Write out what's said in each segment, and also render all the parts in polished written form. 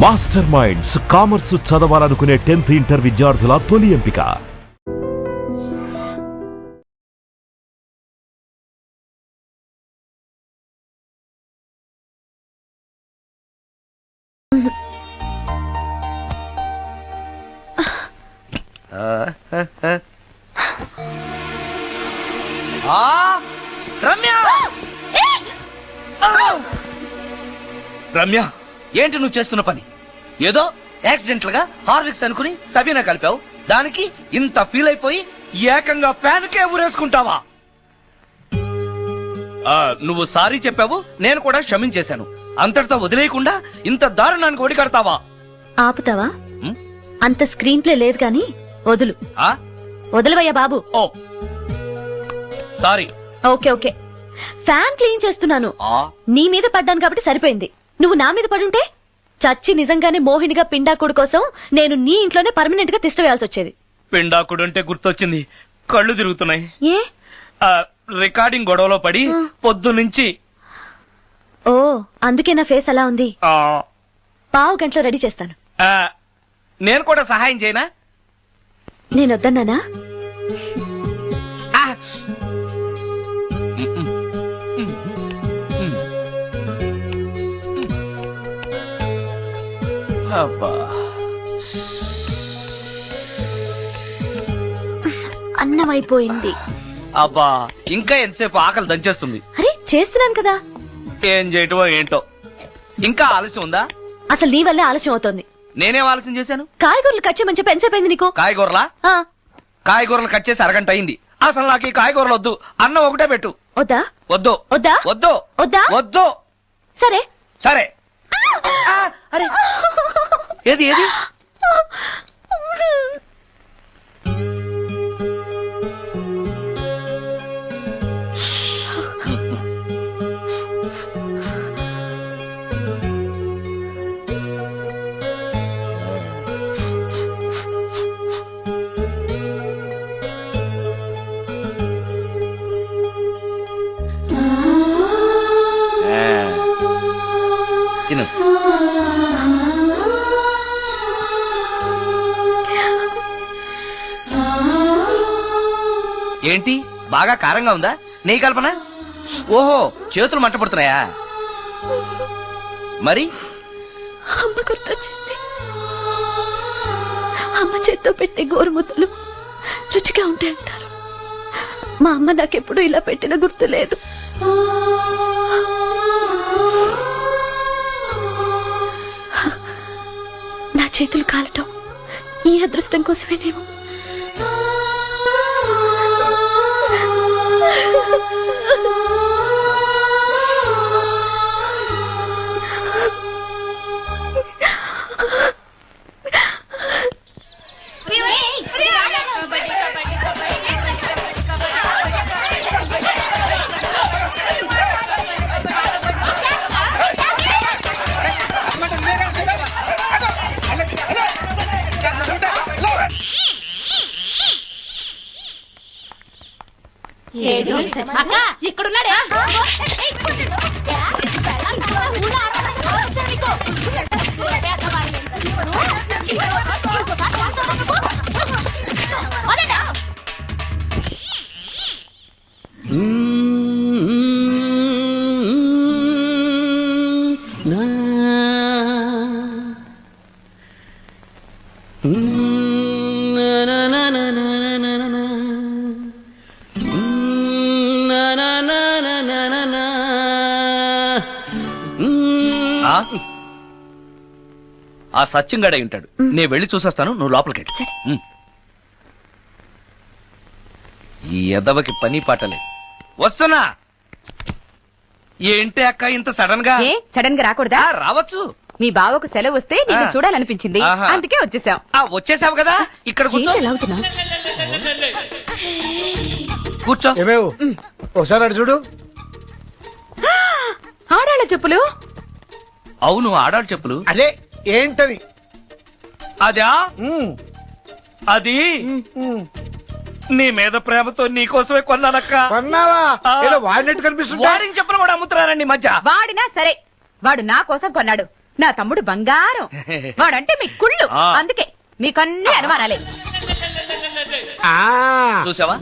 Master minds commerce చదవాలనుకునే 10th inter విద్యార్థుల తొలి ఎంపిక. రమ్య, ఏంటి నువ్వు చేస్తున్న పని? ఏదో యాక్సిడెంటల్ గా హార్లిక్స్ అనుకుని సబీనా కలిపావు, దానికి ఇంత ఫీల్ అయిపోయి ఏకంగా ఫ్యాన్ కే ఊరేసుకుంటావా? నువ్వు సారీ చెప్పావు, నేను కూడా క్షమించేశాను. అంతటితో వదిలేయకుండా ఇంత దారుణానికి ఒడికడతావా? ఆపుతావా? అంత స్క్రీన్ ప్లే లేదు కానీ వదులు. వదలవయ్యా బాబు. Oh sorry. Okay okay, fan clean చేస్తున్నాను. నీ మీద పడ్డాను కాబట్టి సరిపోయింది. నువ్వు నా మీద పడుంటే చచ్చి నిజంగానే మోహినిగా పిండాకుడు కోసం నేను నీ ఇంట్లోనే పర్మనెంట్ గా తిష్టవేయాల్సి వచ్చేది. పిండాకుడు అంటే గుర్తొచ్చింది, కళ్ళు తిరుగుతున్నాయి. ఏ? రికార్డింగ్ గొడవలో పడి పొద్దు నుంచి. ఓ అందుకే నా ఫేస్ అలా ఉంది. పావు గంటలో రెడీ చేస్తాను. నేను కూడా సహాయం చేయనా? నేను వద్దన్నానా? అన్నం అయిపోయింది. అబ్బా, ఇంకా ఎంతసేపు? ఆకలి దంచేస్తుంది. అరే చేస్తున్నాను కదా. ఏం చేయటమో ఏంటో, ఇంకా ఆలస్యం ఉందా? అసలు నీ వల్లే ఆలస్యం అవుతోంది. నేనేం ఆలస్యం చేశాను? కాయగూరలు కట్ చేయమని చెప్పి ఎంతసేపు అయింది నీకు? కాయగూరలా? కాయగూరలు కట్ చేసి అరగంట అయింది. అసలు నాకు ఈ కాయగూరలు వద్దు, అన్నం ఒకటే పెట్టు. వద్దా? వద్దు వద్దా? వద్దు వద్దా? వద్దు. సరే సరే. అరే ఏది ఏది? తిను. ఏంటి బాగా కారంగా ఉందా? నెయ్యి కల్పన? ఓహో, చేతులు మంట పడుతున్నాయా? మరి అమ్మ గుర్తొచ్చింది. అమ్మ చేత్తో పెట్టే గోరుముద్దలు రుచిగా ఉంటాయంటారు. మా అమ్మ నాకెప్పుడు ఇలా పెట్టిన గుర్తు లేదు. నా చేతులు కాలటం ఈ అదృష్టం కోసమేనేమో. ఇక్కడున్నాడే. ఆ సత్యంగాడై ఉంటాడు. నేను వెళ్ళి చూసేస్తాను, నువ్వు లోపలికి. ఈ ఎదవకి పని పాటలేదు. వస్తున్నా. ఏంటి అక్క ఇంత సడన్ గా? సడన్ గా రాకూడదా? రావచ్చు. మీ బావకు సెలవు వస్తే నేను చూడాలనిపించింది, అందుకే వచ్చేసాం. వచ్చేసావు కదా, ఇక్కడ కూర్చో. కూర్చో. ఒకసారి అటు చూడు. ఆడాళ్ళ చెప్పులు. అవును, ఆడాళ్ళ చెప్పులు. అదే ఏంటది? అదా? అది నీ మీద ప్రేమతో నీకోసమే కొన్నానక్క. కొన్నావా? ఏదో వాడినట్టు కనిపిస్తుంది. వాడిని చెప్పులు కూడా అమ్ముతున్నారండి మధ్య. వాడినా సరే, వాడు నా కోసం కొన్నాడు. నా తమ్ముడు బంగారం వాడంటే మీ కుళ్ళు ఆ. అందుకే మీకన్నీ అనుమానాలే ఆ, చూసావా?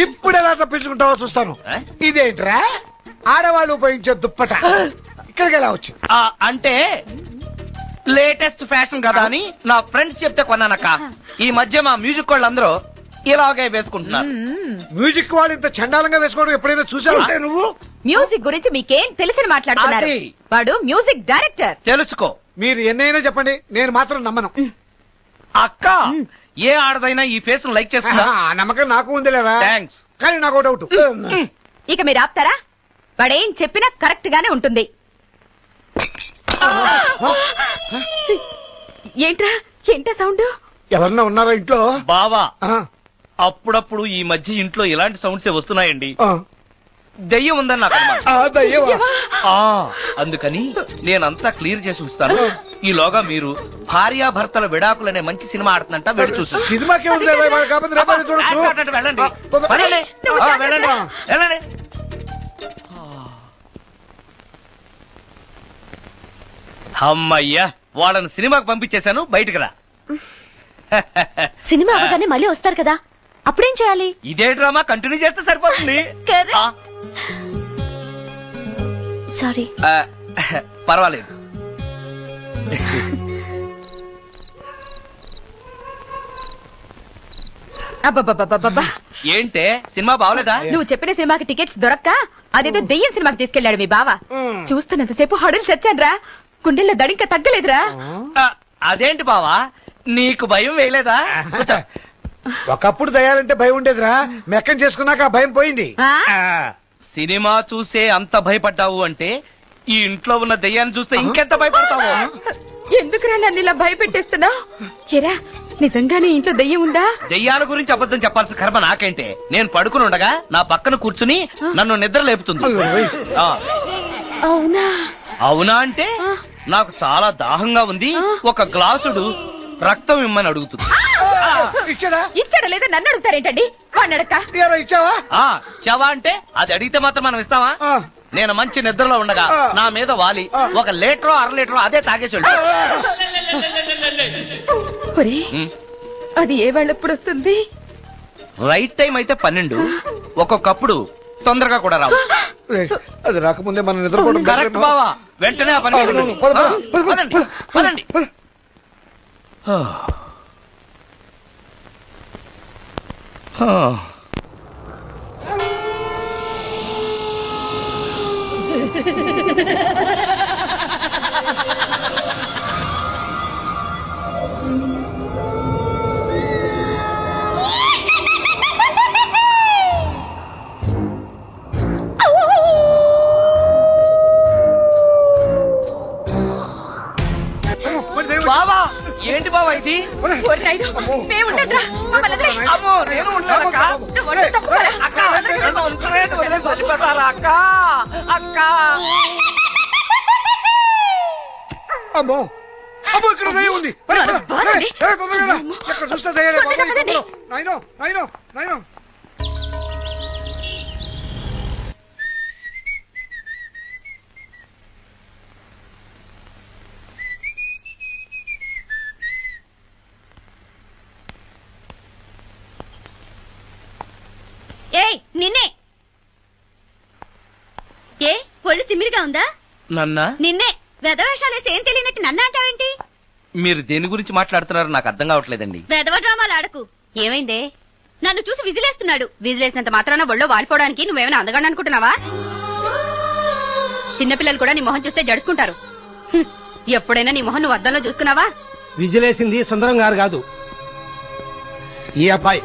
ఇప్పుడు ఎలా తప్పించుకుంటావో చూస్తాను. ఏ? ఇదేంట్రా ఆడవాళ్ళు ఉపయోగించే దుప్పట ఇక్కడికి ఎలా వచ్చింది? అంటే లేటెస్ట్ ఫ్యాషన్ కదా అని నా ఫ్రెండ్స్ చెప్తే కొన్నానక్క. ఈ మధ్య మా మ్యూజిక్ వాళ్ళందరూ ఇలాగే వేసుకుంటున్నారు. మ్యూజిక్ వాళ్ళు ఇంత చండాలంగా వేసుకోవడం ఎప్పుడైనా చూసావా నువ్వు? మ్యూజిక్ గురించి మీకేం తెలిసిన మాట్లాడుతున్నారు అది. వాడు మ్యూజిక్ డైరెక్టర్ తెలుసుకో మీరు ఎన్నైనా చెప్పండి, నేను మాత్రం నమ్మను. అక్క. ఏ ఆడదైనా ఈ ఫేస్ లైక్ చేస్తుందా? ఆ నమ్మకం నాకు ఉందిలేరా, థ్యాంక్స్. కానీ నాకు డౌట్. ఇక మీరు ఆపుతారా వాడేం చెప్పినా కరెక్ట్ గానే ఉంటుంది ఏంటా సౌండ్ ఎవరన్నా ఉన్నారా ఇంట్లో? బావా, ఆ, అప్పుడప్పుడు ఈ మధ్య ఇంట్లో ఇలాంటి సౌండ్సే వస్తున్నాయండి. ఆ. దెయ్యం ఉందని నాకు అనుమానం. ఆ, దయ్యమా? అందుకని నేనంతా క్లియర్ చేసి ఉంచుతాను. ఈలోగా మీరు భార్యాభర్తల విడాకులనే మంచి సినిమా ఆడుతుందంట, వెళ్ళి చూసి సినిమాకి ఉంది కాకపోతే రేపటి చూడొచ్చు. వెళ్ళండి. ఆ, తొందరగా. వెళ్ళండి. వెళ్ళండి. వెళ్ళండి. అమ్మయ్యా, వాళ్ళని సినిమాకి పంపించేశాను. బయటికి రా. సినిమా అవగానే మళ్ళీ వస్తారు కదా, అప్పుడేం చేయాలి? ఇదే డ్రామా కంటిన్యూ చేస్తే సరిపోతుంది. Correct. ఆ, సారీ. ఆ, పర్వాలేదు. అబ్బబ్బబ్బబ్బబ్బా ఏంటే సినిమా బాగలేదా? నువ్వు చెప్పిన సినిమాకి టికెట్స్ దొరక్క అదేదో దెయ్యం సినిమాకి తీసుకెళ్లాడు మీ బావ. చూస్తున్నంతసేపు హడులు చచ్చాన్రా, గుండెల్లో దడింక తగ్గలేదురా. ఆ, అదేంటి బావా, నీకు భయం వేయలేదా? కూర్చో. ఒకప్పుడు దయాలంటే భయం ఉండేదిరా, మెక్కం చేసుకున్నాక ఆ భయం పోయింది. ఆ? ఆ, సినిమా చూసే అంత భయపడ్డావు అంటే ఈ ఇంట్లో ఉన్న దెయ్యాన్ని చూస్తే ఇంకెంత భయపడతావు? ఎందుకురా నన్ను ఇలా భయపెట్టేస్తున్నావు? ఎరా నిజంగానే ఇంట్లో దెయ్యం ఉందా? దెయ్యాల గురించి అబద్ధం చెప్పాల్సిన కర్మ నాకేంటే? నేను పడుకుని ఉండగా నా పక్కన కూర్చుని నన్ను నిద్ర లేపుతుంది. ఆ, అవునా? అవునా అంటే నాకు చాలా దాహంగా ఉంది, ఒక గ్లాసుడు రక్తం ఇమ్మని అడుగుతుంది. ఇచ్చాడా? ఇచ్చాడా లేదా నన్ను అడుగుతారేంటండి? వాడిని అడక్క. ఇయ్యాలా, ఇచ్చావా? చవా అంటే అది అడిగితే మాత్రం మనం ఇస్తావా? ఆ. నేను మంచి నిద్రలో ఉండగా నా మీద వాలి ఒక లీటరో అర లీటరో అదే తాగేసి వెళ్ళాడు. ఒరే, అది ఏ వాళ్ళెప్పుడు వస్తుంది? రైట్ టైం అయితే 12, ఒక్కొక్కప్పుడు తొందరగా కూడా రావు. రేయ్, అది రాకముందే మనం నిద్రపోవడం కరెక్ట్ better. బావా, వెంటనే ఆ పని చేయండి. పద, పద, పద, పదండి, పదండి. మరి దేవుడు- బావా, ఏంటి బావా ఇది? ఓరి నాయనా, మేము ఉండట్రా. మమ్మల్ని వదిలేయ్. అమ్మో, నేను ఉండలేనక్క. నువ్వు ఒళ్ళు తప్పుకోరా. అక్క, నన్ను ఉంచలేదు, వదిలేసి వెళ్ళిపోతారా అక్క? అక్క. అమ్మో, అమ్మో, ఇక్కడ దయ్యం ఉంది. పద, పద. బాగుంది. రేయ్, రేయ్, తొందరగా రా. ఎక్కడ చూస్తే దయ్యాలే బాబోయ్, తొందరగా తొందరగా. నాయనో, నాయనో, నాయనో. ఏయ్ నిన్నే. ఏ ఒళ్ళు తిమ్మిరిగా ఉందా? నన్నా, నిన్నే. వెధవేషాలేసి ఏం తెలియనట్టు నన్ను అంటావేంటి? మీరు దేని గురించి మాట్లాడుతున్నారో నాకు అర్థం కావట్లేదండి. వెధవ డ్రామాలు ఆడకు. ఏమైందే? నన్ను చూసి విజిలేస్తున్నాడు. విజిలేసినంత మాత్రాన ఒళ్ళో వాలిపోవడానికి నువ్వేమైనా అందగాడు అనుకుంటున్నావా? చిన్నపిల్లలు కూడా నీ మొహం చూస్తే జడుచుకుంటారు. హ్మ్. ఎప్పుడైనా నీ మొహం నువ్వు అద్దంలో చూసుకున్నావా? విజిలేసింది సుందరం గారు కాదు, ఈ అబ్బాయి.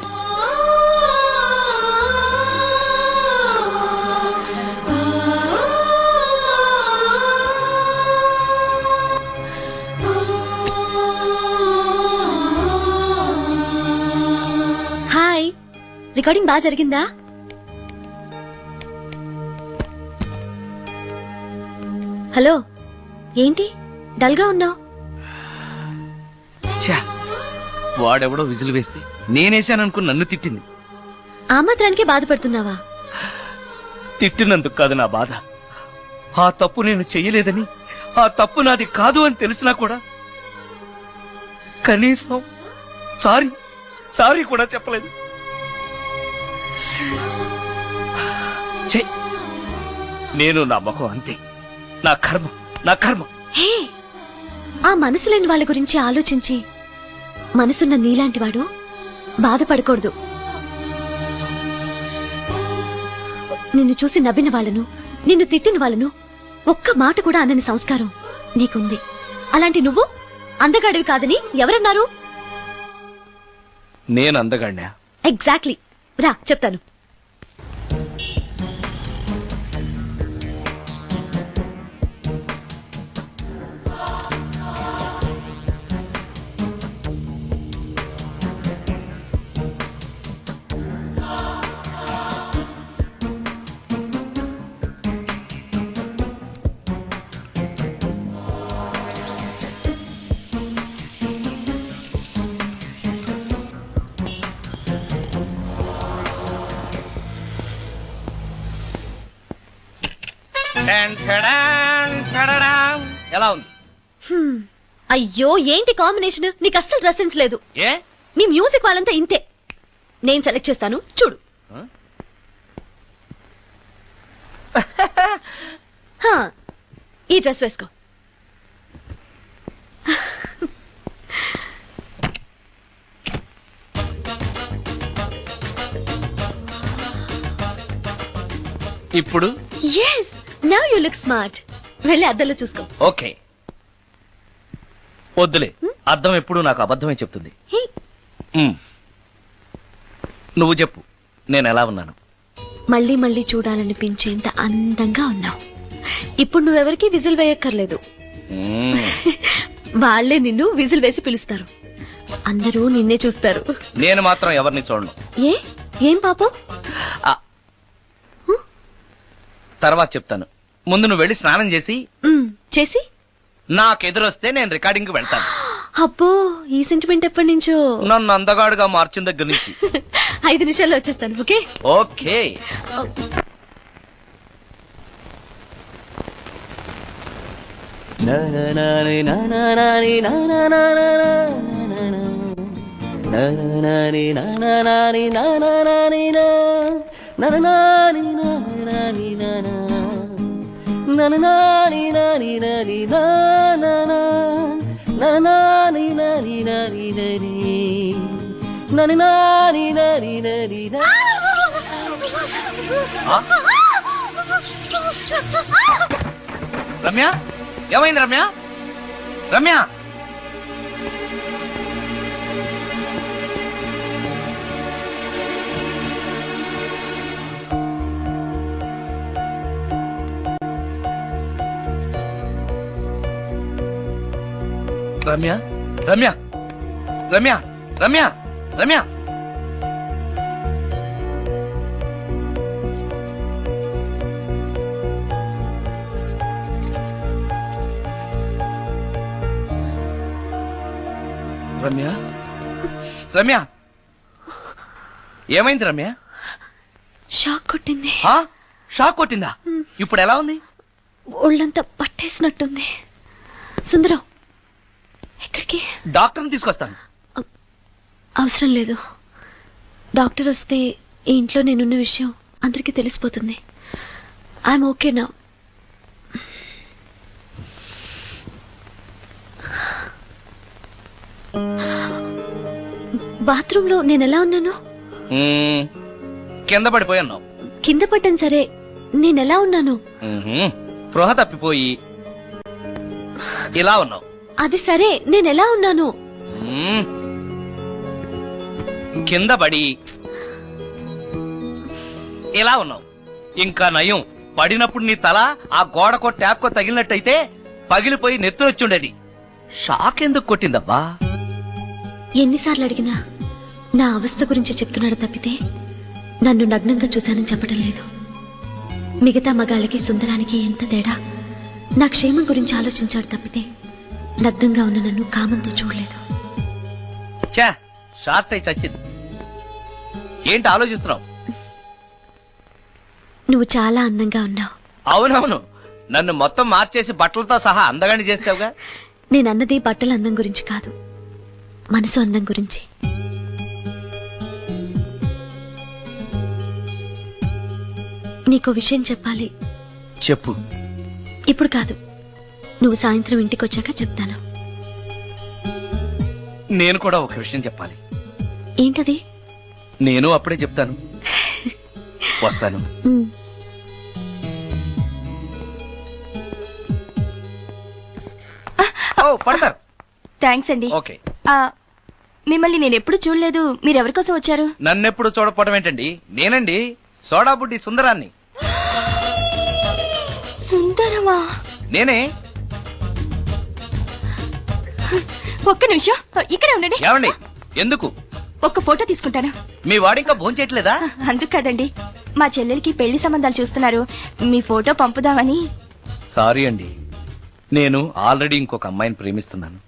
హాయ్, రికార్డింగ్ బాగా జరిగిందా? హలో, ఏంటి డల్ గా ఉన్నావు? ఛా, వాడెవడో విజిల్ వేస్తే నేనేసాననుకుని నన్ను తిట్టింది. ఆ మాత్రానికి బాధపడుతున్నావా? తిట్టినందుకు కాదు నా బాధ, ఆ తప్పు నేను చెయ్యలేదని ఆ తప్పు నాది కాదు అని తెలిసినా కూడా కనీసం సారీ కూడా చెప్పలేదు. ఛే, నేను నా మొహం అంతే. నా కర్మ. హే, ఆ మనసు లేని వాళ్ళ గురించి ఆలోచించి మనసున్న నీలాంటి వాడు బాధపడకూడదు. నిన్ను చూసి నవ్విన వాళ్ళను, నిన్ను తిట్టిన వాళ్ళను ఒక్క మాట కూడా అనని సంస్కారం నీకుంది. అలాంటి నువ్వు అందగాడివి కాదని ఎవరన్నారు? నేను అందగాడినా? ఎగ్జాక్ట్లీ. రా చెప్తాను. ఎలా ఉంది? అయ్యో, ఏంటి కాంబినేషన్? నీకు అస్సలు డ్రెస్ సెన్స్ లేదు. ఏ, మీ మ్యూజిక్ వాళ్ళంతా ఇంతే. నేను సెలెక్ట్ చేస్తాను, చూడు. హా, ఈ డ్రెస్ వేసుకో. ఇప్పుడు yes, now you look smart. వెళ్ళి అద్దంలో చూసుకో. ఓకే. వద్దులే, అద్దం ఎప్పుడు నాకు అబద్ధమే చెప్తుంది. హే, నువ్వు చెప్పు, నేను ఎలా ఉన్నాను? మళ్ళీ మళ్ళీ చూడాలనిపించేంత అందంగా ఉన్నావు. ఇప్పుడు నువ్వెవరికి విజిల్ వేయక్కర్లేదు. వాళ్లే నిన్ను విజిల్ వేసి పిలుస్తారు. అందరూ నిన్నే చూస్తారు. నేను మాత్రం ఎవరిని చూడను. ఏం పాపం? తర్వాత చెప్తాను. ముందు నువ్వు వెళ్ళి స్నానం చేసి చేసి నాకెదురొస్తే నేను రికార్డింగ్ కి వెళ్తాను. అబ్బో, ఈ సెంటిమెంట్ ఎప్పటి నుంచో? నన్ను అందగాడుగా మార్చిన దగ్గర నుంచి. 5 నిమిషాల్లో వచ్చేస్తాను. Okay okay. రమ్య, ఏమైంది రమ్య? రమ్య, రమ్య, రమ్య, రమ్య, రమ్య, రమ్య. రమ్య, రమ్య, ఏమైంది రమ్య? షాక్ కొట్టింది. షాక్ కొట్టిందా? ఇప్పుడు ఎలా ఉంది? ఒళ్ళంతా పట్టేసినట్టుంది. సుందరం, ఎక్కడికి? డాక్టర్ని తీసుకొస్తాను. అవసరం లేదు. డాక్టర్ వస్తే ఈ ఇంట్లో నేనున్న విషయం అందరికీ తెలిసిపోతుంది. I'm okay now. బాత్రూమ్ లో నేను ఎలా ఉన్నాను? కింద పడిపోయాను. కింద పడ్డాను సరే, నేనెలా ఉన్నాను? స్పృహ తప్పిపోయి ఇలా ఉన్నావు. అది సరే, నేనెలా ఉన్నాను? కింద పడి ఇలా ఉన్నావు. ఇంకా నయం, పడినప్పుడు నీ తల ఆ గోడకో ట్యాప్కో తగిలినట్టయితే పగిలిపోయి నెత్తురొచ్చుండేది. షాక్ ఎందుకు కొట్టిందబ్బా? ఎన్నిసార్లు అడిగినా నా అవస్థ గురించి చెప్తున్నాడు తప్పితే నన్ను నగ్నంగా చూశానని చెప్పడం లేదు. మిగతా మగాళ్ళకి సుందరానికి ఎంత తేడా. నా క్షేమం గురించి ఆలోచించాడు తప్పితే నగ్నంగా ఉన్న నన్ను కామంతో చూడలేదు. షార్ట్ అయి చచ్చింది. ఏంటి ఆలోచిస్తున్నావు? నువ్వు చాలా అందంగా ఉన్నావు. అవునవును, నన్ను మొత్తం మార్చేసి బట్టలతో సహా అందగాని చేసావుగా. నేనన్నది బట్టల అందం గురించి కాదు, మనసు అందం గురించి. నీకో విషయం చెప్పాలి. చెప్పు. ఇప్పుడు కాదు, నువ్వు సాయంత్రం ఇంటికొచ్చాక చెప్తాను. నేను కూడా ఒక విషయం చెప్పాలి. ఏంటది? నేను అప్పుడే చెప్తాను. వస్తాను. ఉమ్. ఓ, పడతారు. థ్యాంక్స్ అండి. ఓకే. మిమ్మల్ని నేను ఎప్పుడు చూడలేదు. మీరెవరి కోసం వచ్చారు? నన్నెప్పుడు చూడకపోవడం ఏంటండి? నేనండి, సోడా బుడ్డి సుందరాన్ని. సుందరమా? నేనే. ఒక్క నిమిషం ఇక్కడే ఉండండి. ఏమండి? ఎందుకు? ఒక్క ఫోటో తీసుకుంటాను. మీ వాడింకా భోంచేయట్లేదా? అందుకు కదండి, మా చెల్లెలికి పెళ్లి సంబంధాలు చూస్తున్నారు. మీ ఫోటో పంపుదామని. సారీ అండి, నేను ఆల్రెడీ ఇంకొక అమ్మాయిని ప్రేమిస్తున్నాను.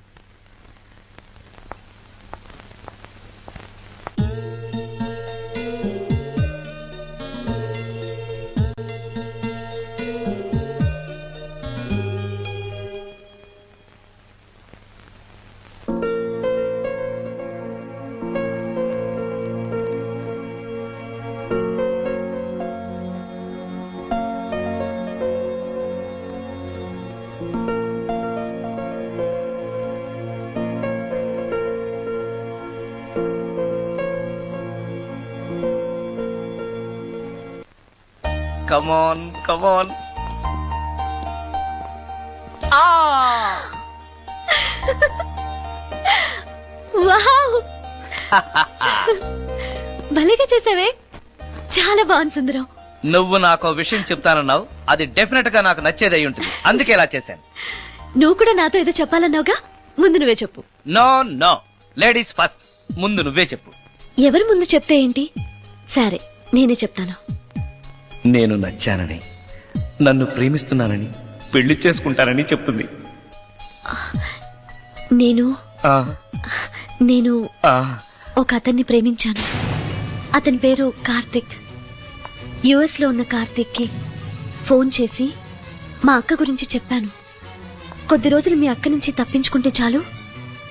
Come on, come on. Wow! భలేగా చేసావే, చాలా బాగుంది సుందరం. నువ్వు నాకు విషయం చెప్తానన్నావు, అది డెఫినెట్ గా నాకు నచ్చేది అయి ఉంటుంది, అందుకే ఇలా చేశాను. నువ్వు కూడా నాతో ఏదో చెప్పాలన్నావుగా, ముందు నువ్వే చెప్పు. No no, ladies first. ముందు నువ్వే చెప్పు. ఎవరి ముందు చెప్తే ఏంటి? సరే, నేనే చెప్తాను. నేను నచ్చానని, నన్ను ప్రేమిస్తున్నానని, పెళ్లి చేసుకుంటానని చెప్తుంది. నేను ఆ, నేను ఆ, ఒక అతన్ని ప్రేమించాను. అతని పేరు కార్తిక్. యుఎస్ లో ఉన్న కార్తిక్ కి ఫోన్ చేసి మా అక్క గురించి చెప్పాను. కొద్ది రోజులు మీ అక్క నుంచి తప్పించుకుంటే చాలు,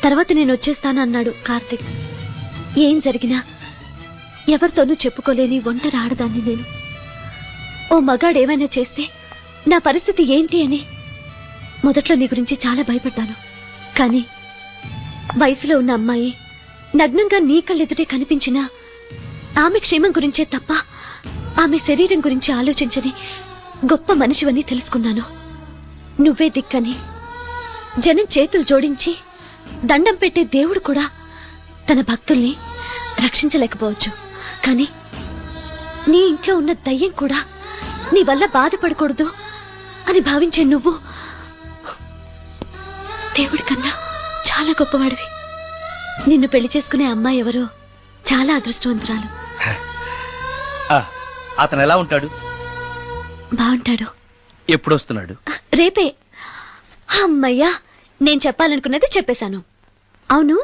తర్వాత నేను వచ్చేస్తాను అన్నాడు కార్తిక్. ఏం జరిగినా ఎవరితోనూ చెప్పుకోలేని ఒంటరి ఆడదాన్ని నేను. ఓ మగాడేమైనా చేస్తే నా పరిస్థితి ఏంటి అని మొదట్లో నీ గురించి చాలా భయపడ్డాను. కానీ వయసులో ఉన్న అమ్మాయి నగ్నంగా నీ కళ్ళెదుటే కనిపించినా ఆమె క్షేమం గురించే తప్ప ఆమె శరీరం గురించి ఆలోచించని గొప్ప మనిషివని తెలుసుకున్నాను. నువ్వే దిక్కని జనం చేతులు జోడించి దండం పెట్టే దేవుడు కూడా తన భక్తుల్ని రక్షించలేకపోవచ్చు. కానీ నీ ఇంట్లో ఉన్న దయ్యం కూడా నీ వల్ల బాధపడకూడదు అని భావించే నువ్వు దేవుడి కన్నా చాలా గొప్పవాడివి. నిన్ను పెళ్లి చేసుకునే అమ్మాయి ఎవరో చాలా అదృష్టవంతురాలు. అతను ఎలా ఉంటాడు? బాగుంటాడు. ఎప్పుడు వస్తున్నాడు? రేపే. అమ్మయ్యా, నేను చెప్పాలనుకున్నది చెప్పేశాను. అవును,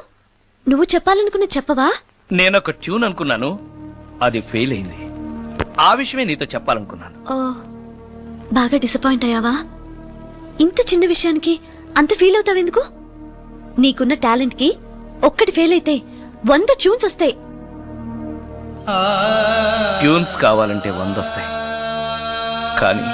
నువ్వు చెప్పాలనుకున్న చెప్పవా? నేనొక ట్యూన్ అనుకున్నాను, అది ఫెయిల్ అయింది. ఆ విషయమే నీతో చెప్పాలనుకున్నాను. ఓ, బాగా డిసప్పాయింట్ అయ్యావా? ఇంత చిన్న విషయానికి అంత ఫీల్ అవుతావెందుకు? నీకున్న టాలెంట్ కి ఒక్కటి ఫెయిల్ అయితే 100 ట్యూన్స్ వస్తాయి. ట్యూన్స్ కావాలంటే 100 వస్తాయి, కానీ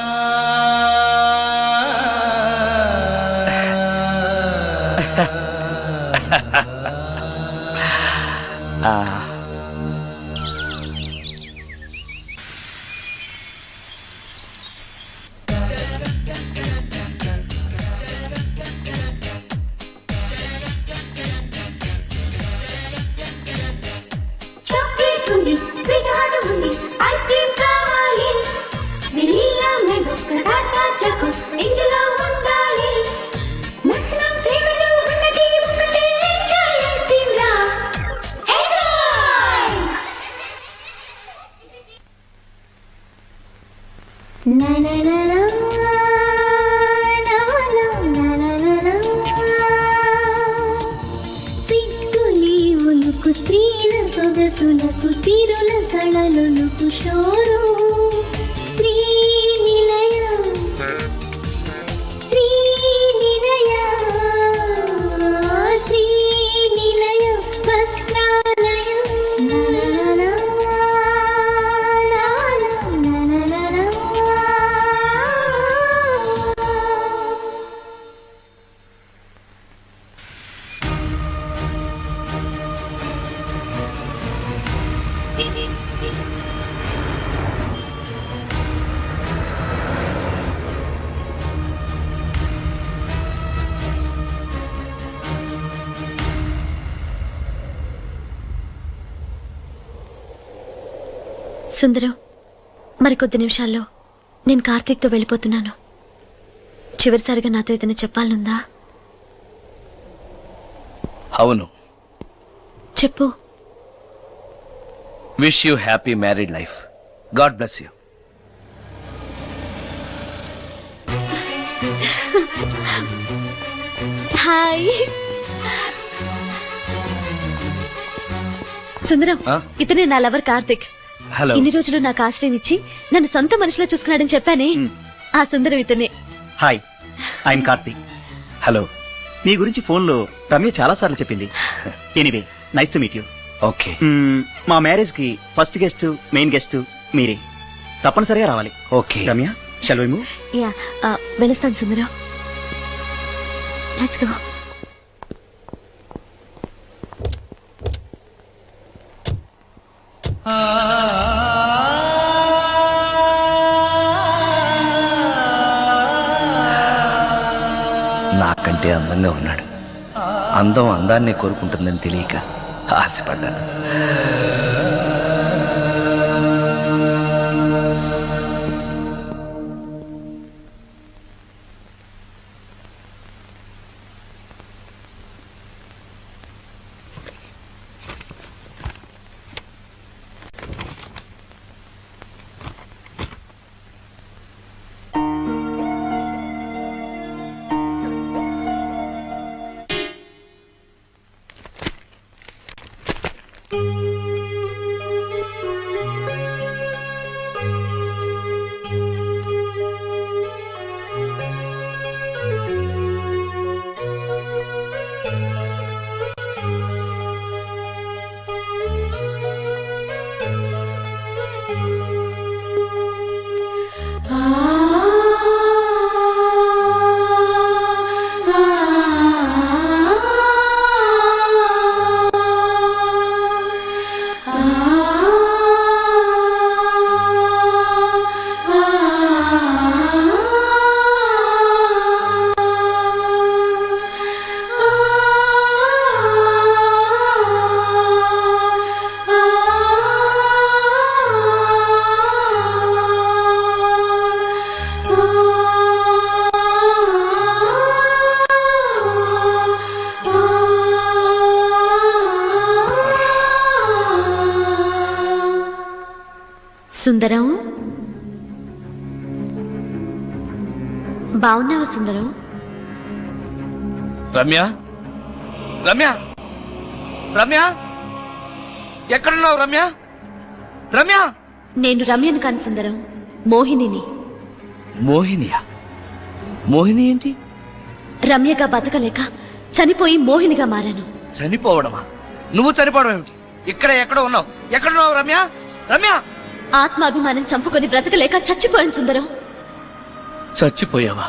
చాక్లెట్ ఉంది, స్వీట్ హార్ట్ ఉంది, ఐస్ క్రీమ్ కావాలి, వెనిల్లా మ్యాంగో కసాటా చాకో ఇందులో ఉండాలి. నచ్చిన ప్రేమతో ఉన్నది ఒకటే, ఎంజాయ్ ఐస్ క్రీమ్ రా, ఎంజాయ్. నా నా నా నా స్త్రీల సొగసులకు సిరుల కళలకు షోరు శ్రీ నిలయం. సుందరం, మరికొద్ది నిమిషాల్లో నేను కార్తీక్తో వెళ్ళిపోతున్నాను. చివరిసారిగా నాతో ఏదైనా చెప్పాలనుందా? అవును, చెప్పు. Wish you happy married life. God bless you. Hi Sundaram, ఆ? ఇతనే నా లవర్ కార్తిక్. హలో. ఇన్ని రోజులు నాకు ఆశ్రయం ఇచ్చి నన్ను సొంత మనిషిలో చూసుకున్నాడని చెప్పానే, ఆ సుందరం ఇతనే. Hi, I'm Karthik. హలో. మీ గురించి ఫోన్లో రమ్య చాలా సార్లు చెప్పింది. Anyway, nice to meet you. Okay. మా మ్యారేజ్ కి ఫస్ట్ గెస్ట్, మెయిన్ గెస్ట్ మీరే. తప్పనిసరిగా రావాలి. Okay. Ramya, shall we move? Yeah, వెళ్ళొస్తాను సుందరం. Let's go. నాకంటే అందంగా ఉన్నాడు. అందం అందాన్నే కోరుకుంటుందని తెలియక ఆశపడ్డాను. సుందరం, బాగున్నావా సుందరం? రమ్య, రమ్య, రమ్య, ఎక్కడున్నావు రమ్య? రమ్య. నేను రమ్యను కాను సుందరం, మోహినిని. మోహినియా? మోహిని ఏంటి? రమ్యగా బతకలేక చనిపోయి మోహినిగా మారాను. చనిపోవడమా? నువ్వు చనిపోవడం ఏమిటి? ఇక్కడ ఎక్కడో ఉన్నావు. ఎక్కడున్నావు రమ్య? రమ్య. ఆత్మాభిమానం చంపుకొని బ్రతకలేక చచ్చిపోయాను సుందరం. చచ్చిపోయావా?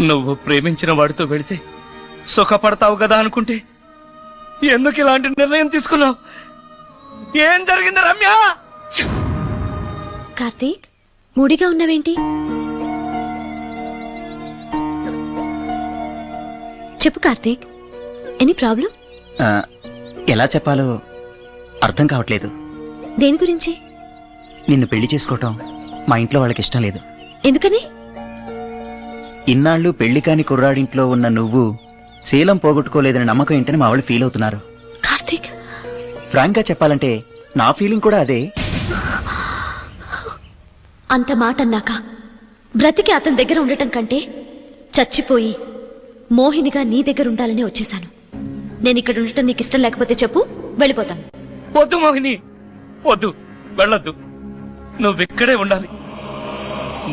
నువ్వు ప్రేమించిన వాడితో వెళితే సుఖపడతావు కదా అనుకుంటే ఎందుకు ఇలాంటి నిర్ణయం తీసుకున్నావు? ఏం జరిగింది రమ్య? కార్తీక్, మూడిగా ఉన్నవేంటి? చెప్పు కార్తీక్, ఎనీ ప్రాబ్లం? ఎలా చెప్పాలో అర్థం కావట్లేదు. దేని గురించి? నిన్ను పెళ్లి చేసుకోవటం మా ఇంట్లో వాళ్ళకి ఇష్టం లేదు. ఎందుకని? ఇన్నాళ్ళు పెళ్లి కాని కుర్రాడింట్లో ఉన్న నువ్వు శీలం పోగొట్టుకోలేదని నమ్మకం ఏంటని మా వాళ్ళు ఫీల్ అవుతున్నారు. కార్తీక్, ఫ్రాంక్ గా చెప్పాలంటే నా ఫీలింగ్ కూడా అదే. అంత మాట అన్నాక బ్రతికి అతని దగ్గర ఉండటం కంటే చచ్చిపోయి మోహినిగా నీ దగ్గర ఉండాలని వచ్చేశాను. నేను ఇక్కడ ఉండటం నీకు ఇష్టం లేకపోతే చెప్పు, వెళ్ళిపోతాను. వద్దు మోహిని, వద్దు, వెళ్ళొద్దు. నువ్విక్కడే ఉండాలి.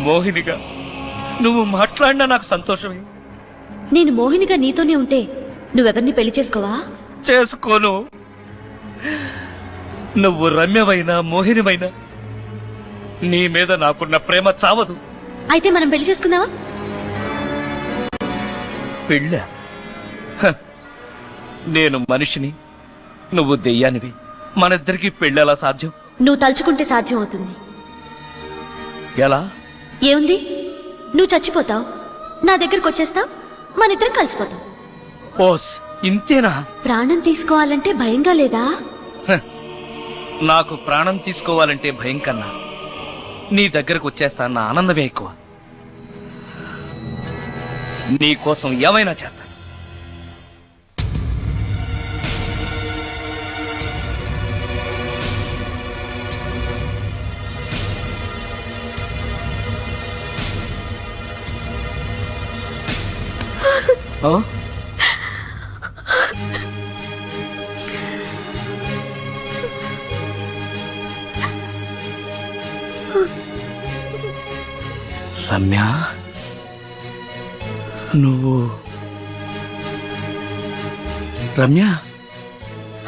మోహినిగా నువ్వు మాట్లాడినా నాకు సంతోషమే. నేను మోహినిగా నీతోనే ఉంటే నువ్వెవరిని పెళ్లి చేసుకోవా? చేసుకోను. నువ్వు రమ్యమైనా మోహినిమైనా నీ మీద నాకున్న ప్రేమ చావదు. అయితే మనం పెళ్లి చేసుకుందావా? పెళ్ళ? నేను మనిషిని, నువ్వు దెయ్యానివి. మనిద్దరికి పెళ్ళెలా సాధ్యం? నువ్వు తలుచుకుంటే సాధ్యం అవుతుంది. ఎలా? ఏముంది, నువ్వు చచ్చిపోతావు, నా దగ్గరకు వచ్చేస్తావు, మనిద్దరం కలిసిపోతాం. ఓస్, ఇంతేనా? ప్రాణం తీసుకోవాలంటే భయంగా లేదా? నాకు ప్రాణం తీసుకోవాలంటే భయం కన్నా నీ దగ్గరకు వచ్చేస్తా అన్న ఆనందమే ఎక్కువ. నీ కోసం ఏమైనా చేస్తాను. ఓ రమ్య, నువ్వు రమ్య?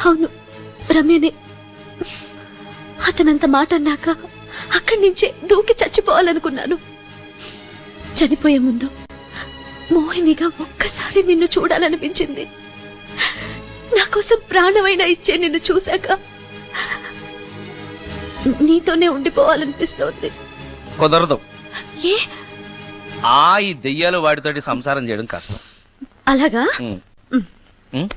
అవును, రమ్యనే. అతనంత మాట అన్నాక అక్కడి నుంచే దూకి చచ్చిపోవాలనుకున్నాను. చనిపోయే ముందు మోహినిగా ఒక్కసారి నిన్ను చూడాలనిపించింది. నా కోసం ప్రాణమైనా ఇచ్చే నిన్ను చూశాక నీతోనే ఉండిపోవాలనిపిస్తోంది. కుదరదు. ఏ? ఈ దెయ్యాలు వాడితోటి సంసారం చేయడం కష్టం. అలాగా? ఉమ్.